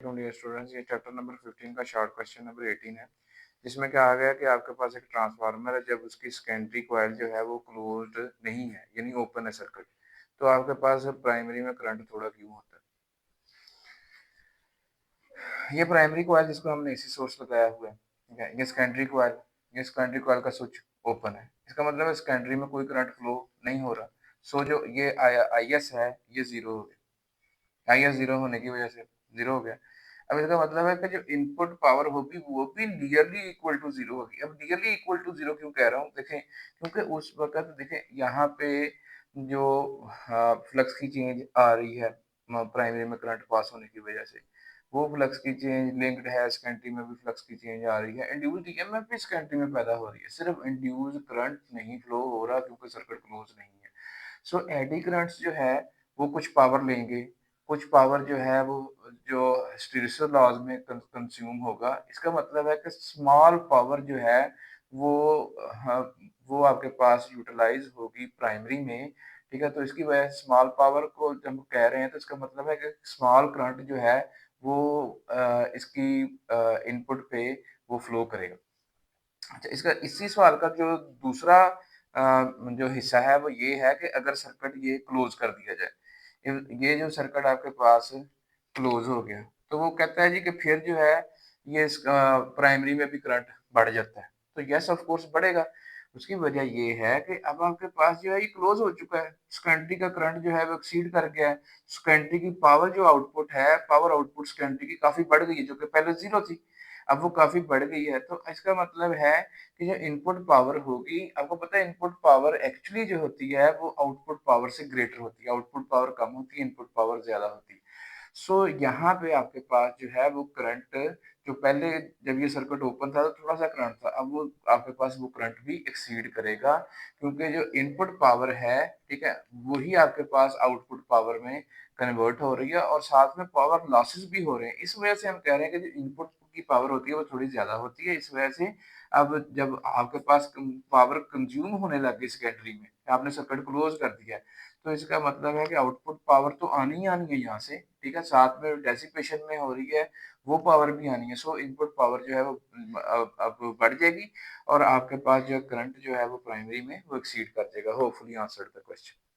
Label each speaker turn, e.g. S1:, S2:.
S1: Dear students, ये chapter number 15 का short question number 18 है, जिसमें कहा गया कि आपके पास एक ट्रांसफार्मर है। जब उसकी सेकेंडरी कॉइल जो है वो क्लोज्ड नहीं है, यानी ओपन है सर्किट, तो आपके पास प्राइमरी में करंट थोड़ा क्यों होता है। ये प्राइमरी कॉइल जिसको हमने एसी सोर्स लगाया हुआ है, ठीक है। ये सेकेंडरी कॉइल का स्विच ओपन है, इसका मतलब है सेकेंडरी में कोई करंट फ्लो नहीं हो रहा। सो जो ये आई एस है ये जीरो हो गया। आई एस जीरो होने की वजह से जीरो हो गया। अब इसका मतलब है कि जो इनपुट पावर होगी वो भी नियरली इक्वल टू जीरो होगी। अब नियरली इक्वल टू जीरो क्यों कह रहा हूँ, देखें, क्योंकि उस वक्त देखें यहाँ पे जो फ्लक्स की चेंज आ रही है प्राइमरी में करंट पास होने की वजह से, वो फ्लक्स की चेंज लिंक्ड है सेकेंडरी में भी फ्लक्स की चेंज आ रही है। इंड्यूस्ड ईएमएफ भी सेकेंडरी में पैदा हो रही है, सिर्फ इंड्यूस्ड करंट नहीं फ्लो हो रहा क्योंकि सर्किट क्लोज नहीं है। सो एडी करंट्स जो है वो कुछ पावर लेंगे, कुछ पावर जो है वो जो हिस्टैरिसीस लॉज में कंज्यूम होगा। इसका मतलब है कि स्मॉल पावर जो है वो हाँ, वो आपके पास यूटिलाइज होगी प्राइमरी में, ठीक है। तो इसकी वजह से स्मॉल पावर को जब हम कह रहे हैं तो इसका मतलब है कि स्मॉल करंट जो है वो इसकी इनपुट पे वो फ्लो करेगा। अच्छा, इसका इसी सवाल का जो दूसरा जो हिस्सा है वो ये है कि अगर सर्किट ये क्लोज कर दिया जाए, ये जो सर्किट आपके पास क्लोज हो गया, तो वो कहता है जी कि फिर जो है ये प्राइमरी में भी करंट बढ़ जाता है। तो यस ऑफ कोर्स बढ़ेगा। उसकी वजह ये है कि अब आपके पास जो है ये क्लोज हो चुका है, सेकेंडरी का करंट जो है वो एक्सीड कर गया है। सेकेंडरी की पावर जो आउटपुट है, पावर आउटपुट सेकेंडरी की काफी बढ़ गई है, जो कि पहले जीरो थी, अब वो काफी बढ़ गई है। तो इसका मतलब है कि जो इनपुट पावर होगी, आपको पता है इनपुट पावर एक्चुअली जो होती है वो आउटपुट पावर से ग्रेटर होती है। आउटपुट पावर कम होती है, इनपुट पावर ज्यादा होती है। सो यहाँ पे आपके पास जो है वो करंट, जो पहले जब ये सर्किट ओपन था तो थोड़ा सा करंट था, अब वो आपके पास वो करंट भी एक्सीड करेगा, क्योंकि जो इनपुट पावर है, ठीक है, वही आपके पास आउटपुट पावर में कन्वर्ट हो रही है और साथ में पावर लॉसेस भी हो रहे हैं। इस वजह से हम कह रहे हैं कि जो इनपुट की पावर होती है वो थोड़ी ज्यादा होती है। इस वजह से अब जब आपके पास पावर कंज्यूम होने लग गई सेकेंडरी में, आपने सर्किट क्लोज कर दिया है, तो इसका मतलब है कि आउटपुट पावर तो आनी ही आनी है यहाँ से, ठीक है, साथ में डेसिपेशन में हो रही है वो पावर भी आनी है। सो इनपुट पावर जो है वो अब बढ़ जाएगी और आपके पास जो करंट जो है वो प्राइमरी में वो एक्सीड कर देगा। Hopefully answered the question.